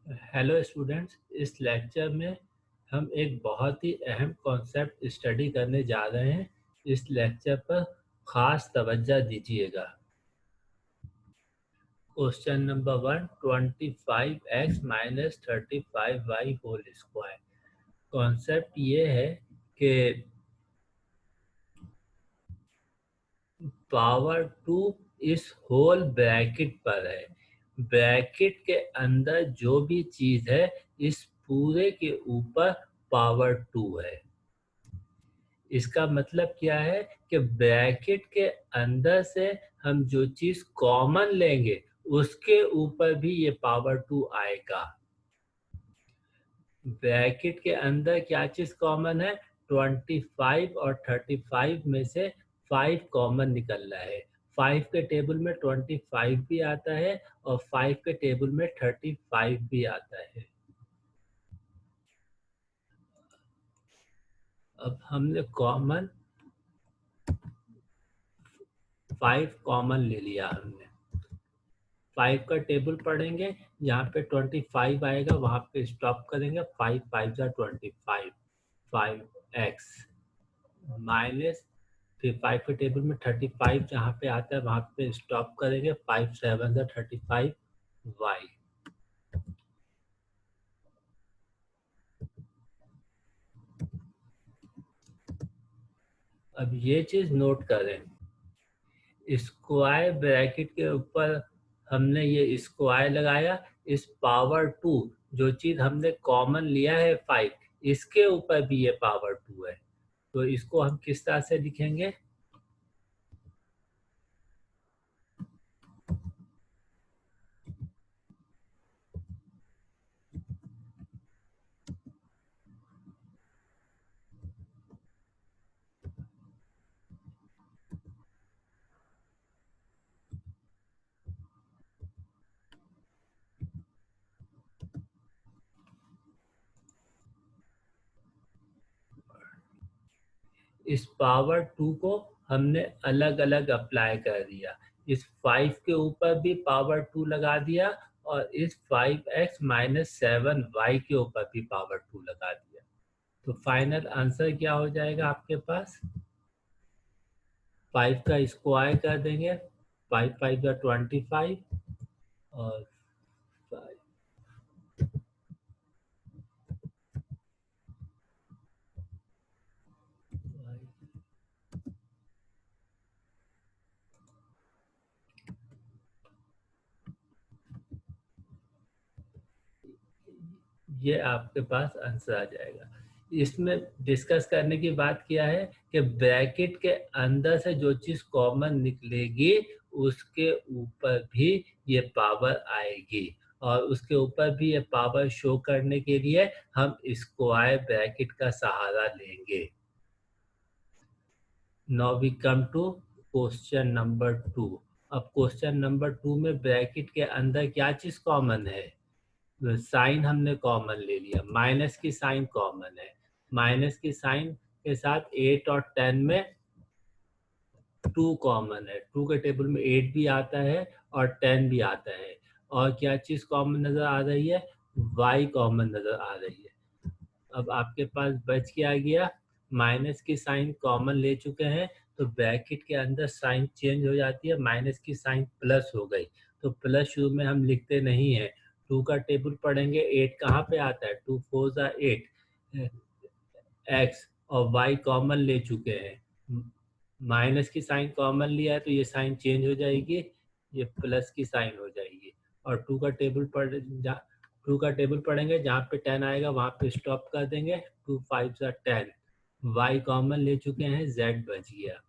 Hello students, इस lecture में हम एक बहुत ही अहम कॉन्सेप्ट स्टडी करने जा रहे हैं। इस लेक्चर पर ख़ास तवज्जो दीजिएगा। Question number 1, 25x minus 35y whole square. Concept ये है कि पावर 2 इस होल ब्रैकेट पर है। ब्रैकेट के अंदर जो भी चीज़ है इस पूरे के ऊपर पावर 2 है। इसका मतलब क्या है कि ब्रैकेट के अंदर से हम जो चीज कॉमन लेंगे उसके ऊपर भी ये पावर 2 आएगा। ब्रैकेट के अंदर क्या चीज कॉमन है? 25 और 35 में से 5 कॉमन निकल रहा है। 5 के टेबल में 25 भी आता है और 5 के टेबल में 35 भी आता है। अब हमने कॉमन 5 कॉमन ले लिया। हमने 5 का टेबल पढ़ेंगे, यहाँ पे 25 आएगा, वहाँ पे स्टॉप करेंगे। 5 5 जा 25, 5x माइनस, फिर 5 के टेबल में 35 जहाँ पे आता है वहाँ पे स्टॉप करेंगे। 5 7 जा 35y। अब ये चीज़ नोट करें, स्क्वायर ब्रैकेट के ऊपर हमने ये स्क्वायर लगाया। इस पावर 2 जो चीज़ हमने कॉमन लिया है 5, इसके ऊपर भी ये पावर 2 है। तो इसको हम किस तरह से लिखेंगे? इस पावर 2 को हमने अलग अलग अप्लाई कर दिया। इस 5 के ऊपर भी पावर 2 लगा दिया और इस 5x माइनस 7y के ऊपर भी पावर 2 लगा दिया। तो फाइनल आंसर क्या हो जाएगा आपके पास? 5 का स्क्वायर कर देंगे, 5 5 का 25 और 5। ये आपके पास आंसर आ जाएगा। इसमें डिस्कस करने की बात किया है कि ब्रैकेट के अंदर से जो चीज़ कॉमन निकलेगी उसके ऊपर भी ये पावर आएगी, और उसके ऊपर भी ये पावर शो करने के लिए हम स्क्वायर ब्रैकेट का सहारा लेंगे। Now we come to question number 2। अब क्वेश्चन नंबर 2 में ब्रैकेट के अंदर क्या चीज़ कॉमन है? साइन हमने कॉमन ले लिया, माइनस की साइन कॉमन है। माइनस की साइन के साथ 8 और 10 में 2 कॉमन है। 2 के टेबल में 8 भी आता है और 10 भी आता है। और क्या चीज़ कॉमन नज़र आ रही है? y कॉमन नज़र आ रही है। अब आपके पास बच क्या गया? माइनस की साइन कॉमन ले चुके हैं तो ब्रैकेट के अंदर साइन चेंज हो जाती है। माइनस की साइन प्लस हो गई, तो प्लस शुरू में हम लिखते नहीं हैं। 2 का टेबल पढ़ेंगे, 8 कहाँ पे आता है? 2 4 जा 8 एक्स, और y कॉमन ले चुके हैं। माइनस की साइन कॉमन लिया है तो ये साइन चेंज हो जाएगी, ये प्लस की साइन हो जाएगी। और 2 का टेबल पढ़ 2 का टेबल पढ़ेंगे, जहाँ पे 10 आएगा वहाँ पे स्टॉप कर देंगे। 2 5 जा 10, y कॉमन ले चुके हैं, z बच गया।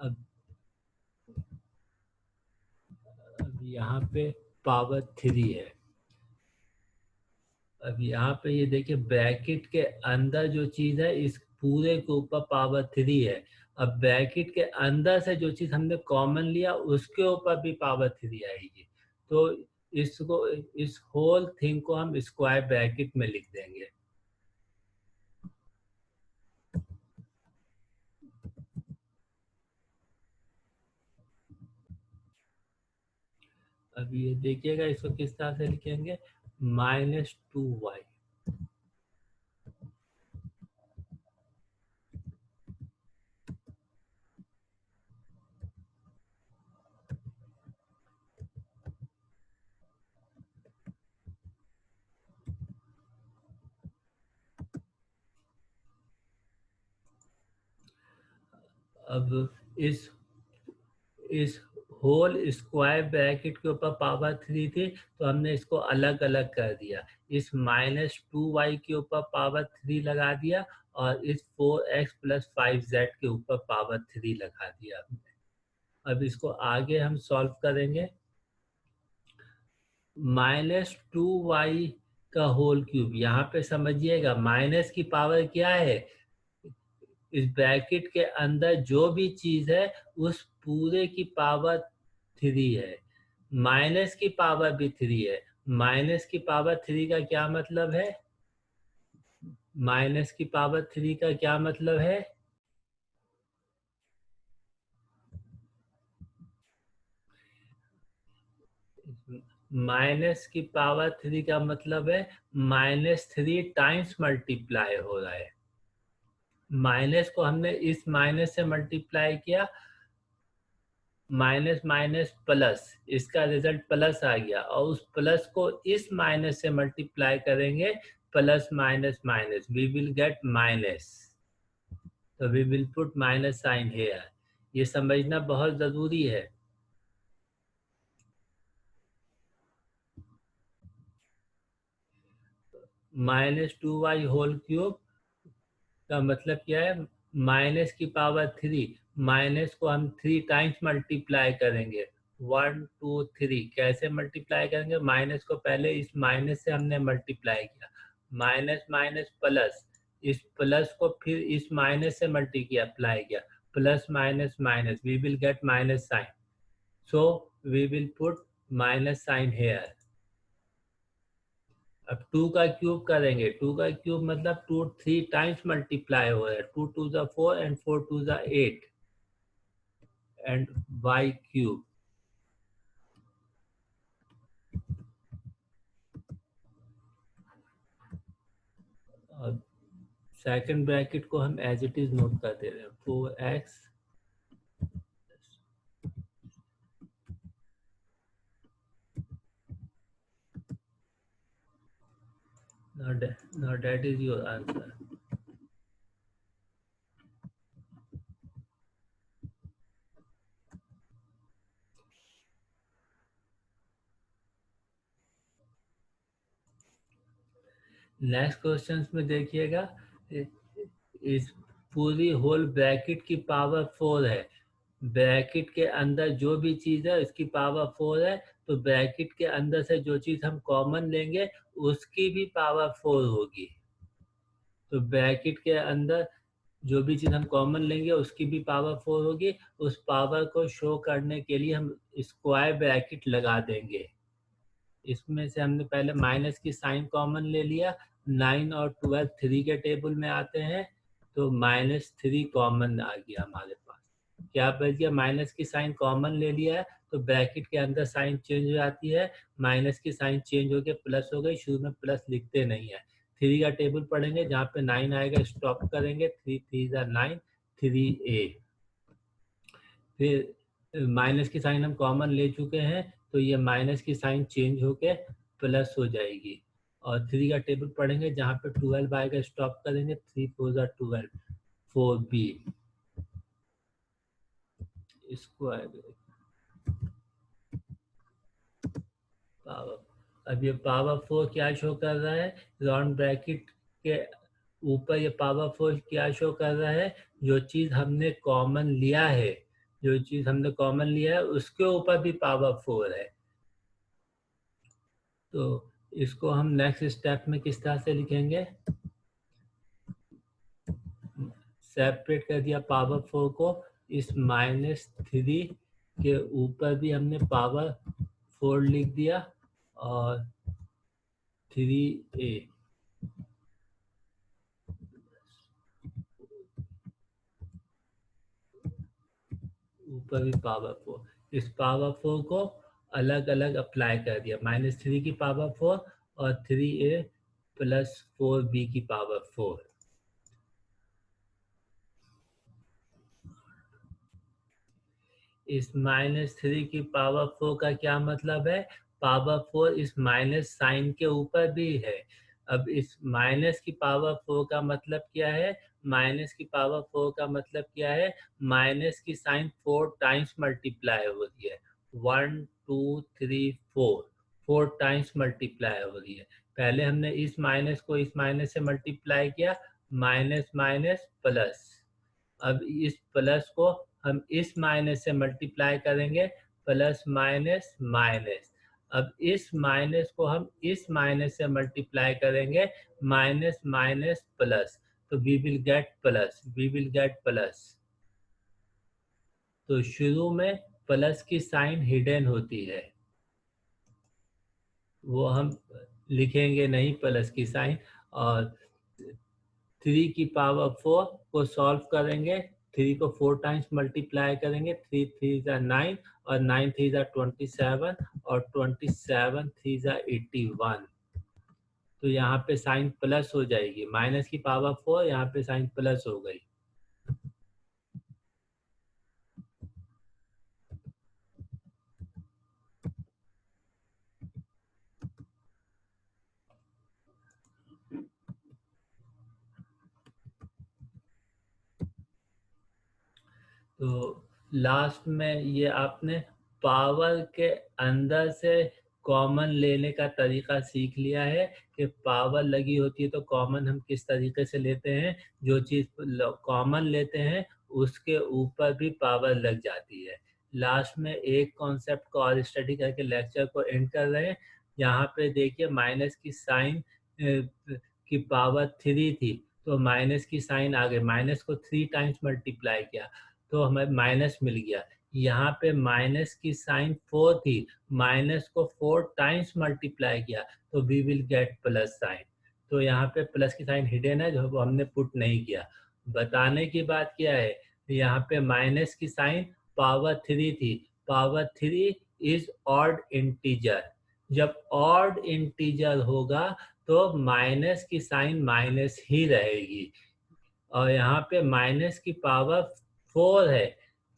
अब यहाँ पे पावर 3 है। अब यहाँ पे ये देखिए, ब्रैकेट के अंदर जो चीज़ है इस पूरे के ऊपर पावर 3 है। अब ब्रैकेट के अंदर से जो चीज़ हमने कॉमन लिया उसके ऊपर भी पावर 3 आएगी। तो इसको, इस होल थिंग को हम स्क्वायर ब्रैकेट में लिख देंगे। अब ये देखिएगा, इसको किस तरह से लिखेंगे, -2y। अब इस होल स्क्वायर ब्रैकेट के ऊपर पावर 3 थी, तो हमने इसको अलग अलग कर दिया। इस -2y के ऊपर पावर 3 लगा दिया और इस 4x + 5z के ऊपर पावर 3 लगा दिया हमने। अब इसको आगे हम सॉल्व करेंगे। -2y का होल क्यूब, यहाँ पे समझिएगा माइनस की पावर क्या है, इस ब्रैकेट के अंदर जो भी चीज है उस पूरे की पावर 3 है। माइनस की पावर भी 3 है। माइनस की पावर 3 का क्या मतलब है, माइनस की पावर 3 का क्या मतलब है, माइनस की पावर 3 का मतलब है -3 टाइम्स मल्टीप्लाई हो रहा है। माइनस को हमने इस माइनस से मल्टीप्लाई किया, माइनस माइनस प्लस, इसका रिजल्ट प्लस आ गया, और उस प्लस को इस माइनस से मल्टीप्लाई करेंगे, plus minus minus we will get minus, तो we will put minus sign here. ये समझना बहुत जरूरी है। -2y होल क्यूब का मतलब क्या है, माइनस की पावर 3, माइनस को हम 3 टाइम्स मल्टीप्लाई करेंगे, 1 2 3। कैसे मल्टीप्लाई करेंगे, माइनस को पहले इस माइनस से हमने मल्टीप्लाई किया, माइनस माइनस प्लस, इस प्लस को फिर इस माइनस से मल्टीप्लाई किया, plus minus minus we will get minus sign, so we will put minus sign here. अब 2 का क्यूब करेंगे, 2 का क्यूब मतलब 2 3 टाइम्स मल्टीप्लाई हो रहा है, 2 2 4 एंड 4 2 8 एंड y क्यूब। और सेकंड ब्रैकेट को हम एज इट इज नोट कर दे रहे हैं, 4x now that is your answer। Next question में देखिएगा, इस पूरी होल ब्रैकेट की पावर 4 है, ब्रैकेट के अंदर जो भी चीज है इसकी पावर 4 है, तो ब्रैकेट के अंदर से जो चीज हम कॉमन लेंगे उसकी भी पावर 4 होगी। तो ब्रैकेट के अंदर जो भी चीज हम कॉमन लेंगे उसकी भी पावर 4 होगी। उस पावर को शो करने के लिए हम स्क्वायर ब्रैकेट लगा देंगे। इसमें से हमने पहले माइनस की साइन कॉमन ले लिया, 9 और 12 3 के टेबल में आते हैं, तो -3 कॉमन आ गया हमारे पास। क्या बच गया, माइनस की साइन कॉमन ले लिया है तो ब्रैकेट के अंदर साइन चेंज हो जाती है, माइनस की साइन चेंज होकर प्लस हो गई, शुरू में प्लस लिखते नहीं है। 3 का टेबल पढ़ेंगे, जहाँ पे 9 आएगा स्टॉप करेंगे, 3 3 9 3a। फिर माइनस की साइन हम कॉमन ले चुके हैं, तो ये माइनस की साइन चेंज होके प्लस हो जाएगी। और 3 का टेबल पढ़ेंगे, जहाँ पे 12 आएगा स्टॉप करेंगे, 3 4 12 4b स्क्वायर पावर। अब ये पावर 4 क्या शो कर रहा है, राउंड ब्रैकेट के ऊपर ये पावर 4 क्या शो कर रहा है, जो चीज़ हमने कॉमन लिया है, जो चीज़ हमने कॉमन लिया है उसके ऊपर भी पावर 4 है। तो इसको हम नेक्स्ट स्टेप में किस तरह से लिखेंगे, सेपरेट कर दिया पावर 4 को, इस -3 के ऊपर भी हमने पावर 4 लिख दिया, और 3a ऊपर भी पावर 4। इस पावर 4 को अलग अलग अप्लाई कर दिया, -3 की पावर 4 और 3a प्लस 4b की पावर 4। इस -3 की पावर 4 का क्या मतलब है? पावर 4 इस माइनस साइन के ऊपर भी है। अब इस माइनस की पावर 4 का मतलब क्या है? माइनस की पावर 4 का मतलब क्या है? माइनस की साइन 4 टाइम्स मल्टीप्लाई हो रही है। 1 2 3 4 4 टाइम्स मल्टीप्लाई हो रही है। पहले हमने इस माइनस को इस माइनस से मल्टीप्लाई किया, माइनस माइनस प्लस। अब इस प्लस को हम इस माइनस से मल्टीप्लाई करेंगे, प्लस माइनस माइनस। अब इस माइनस को हम इस माइनस से मल्टीप्लाई करेंगे, माइनस माइनस प्लस। तो we will get plus, we will get plus. तो शुरू में प्लस की साइन हिडन होती है, वो हम लिखेंगे नहीं प्लस की साइन। और 3 की पावर 4 को सॉल्व करेंगे, 3 को 4 टाइम्स मल्टीप्लाई करेंगे, 3 3 जा 9 और 9 3 जा 27 और 27 3 जा 81। तो यहाँ पे साइन प्लस हो जाएगी, माइनस की पावर 4 यहाँ पे साइन प्लस हो गई। तो लास्ट में ये आपने पावर के अंदर से कॉमन लेने का तरीका सीख लिया है कि पावर लगी होती है तो कॉमन हम किस तरीके से लेते हैं। जो चीज़ कॉमन लेते हैं उसके ऊपर भी पावर लग जाती है। लास्ट में एक कॉन्सेप्ट को और स्टडी करके लेक्चर को एंड कर रहे हैं। यहाँ पे देखिए माइनस की साइन की पावर 3 थी, तो माइनस की साइन आ गई, माइनस को 3 टाइम्स मल्टीप्लाई किया तो हमें माइनस मिल गया। यहाँ पे माइनस की साइन 4 थी, माइनस को 4 टाइम्स मल्टीप्लाई किया तो we will get plus sign. तो यहाँ पे प्लस की साइन हिडन है जो हमने पुट नहीं किया। बताने की बात क्या है, यहाँ पे माइनस की साइन पावर 3 थी, पावर 3 इज ऑड इंटीजर। जब ऑड इंटीजर होगा तो माइनस की साइन माइनस ही रहेगी। और यहाँ पे माइनस की पावर 4 है,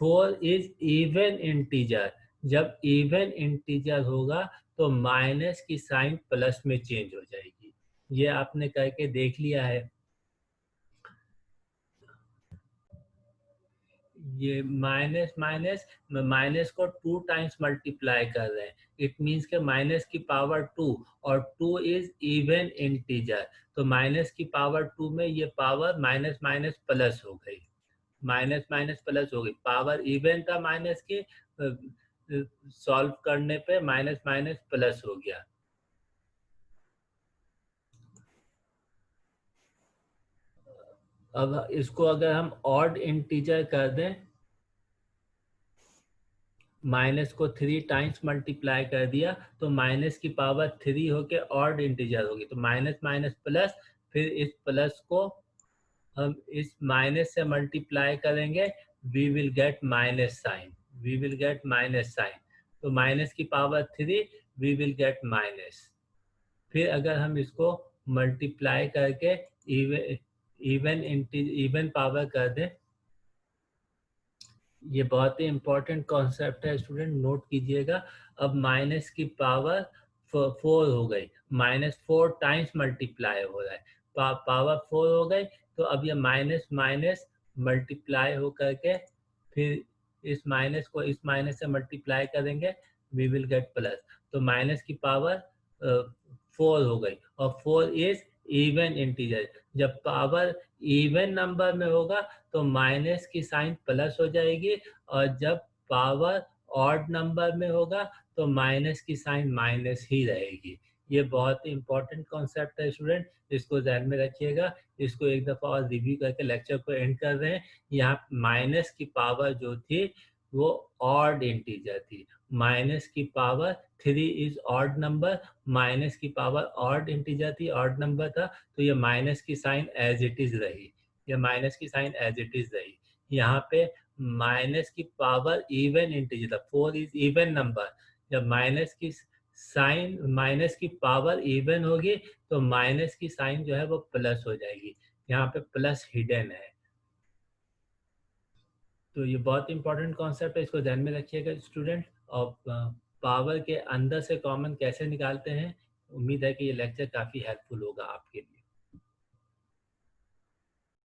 4 इज इवन इंटीजर। जब इवन इंटीजर होगा तो माइनस की साइन प्लस में चेंज हो जाएगी। ये आपने करके देख लिया है। ये माइनस माइनस, माइनस को 2 टाइम्स मल्टीप्लाई कर रहे हैं, इट मीन्स के माइनस की पावर 2 और 2 इज इवन इंटीजर। तो माइनस की पावर 2 में ये पावर माइनस माइनस प्लस हो गई, माइनस माइनस प्लस हो गई। पावर इवन था माइनस की, सॉल्व करने पे माइनस माइनस प्लस हो गया। अब इसको अगर हम ऑड इंटीजर कर दें, माइनस को 3 टाइम्स मल्टीप्लाई कर दिया तो माइनस की पावर 3 होके ऑड इंटीजर होगी, तो माइनस माइनस प्लस, फिर इस प्लस को हम इस माइनस से मल्टीप्लाई करेंगे, we will get minus sign, we will get minus sign. तो माइनस की power 3 we will get minus. फिर अगर हम इसको मल्टीप्लाई करके इवन इवन पावर कर दें, ये बहुत ही इंपॉर्टेंट कॉन्सेप्ट है स्टूडेंट, नोट कीजिएगा। अब माइनस की पावर 4 हो गई, -4 टाइम्स मल्टीप्लाई हो रहा है, पावर 4 हो गई। तो अब ये माइनस माइनस मल्टीप्लाई हो करके फिर इस माइनस को इस माइनस से मल्टीप्लाई करेंगे, वी विल गेट प्लस। तो माइनस की पावर 4 हो गई और 4 इज इवन इंटीजर। जब पावर इवन नंबर में होगा तो माइनस की साइन प्लस हो जाएगी, और जब पावर ऑड नंबर में होगा तो माइनस की साइन माइनस ही रहेगी। ये बहुत ही इंपॉर्टेंट कॉन्सेप्ट है स्टूडेंट, इसको ध्यान में रखिएगा। इसको एक दफ़ा और रिव्यू करके लेक्चर को एंड कर रहे हैं। यहाँ माइनस की पावर जो थी वो ऑड इंटीजर थी, माइनस की power 3 is odd number, minus की पावर ऑड इंटीजर थी, ऑड नंबर था, तो ये माइनस की साइन एज इट इज रही, ये माइनस की साइन एज इट इज रही। यहाँ पे माइनस की पावर इवन इंटीजर था, 4 इज इवन नंबर, जब माइनस की पावर इवन होगी तो माइनस की साइन जो है वो प्लस हो जाएगी। यहाँ पे प्लस हिडन है। तो ये बहुत इंपॉर्टेंट कॉन्सेप्ट है, इसको ध्यान में रखिएगा स्टूडेंट। और पावर के अंदर से कॉमन कैसे निकालते हैं, उम्मीद है कि ये लेक्चर काफ़ी हेल्पफुल होगा आपके लिए।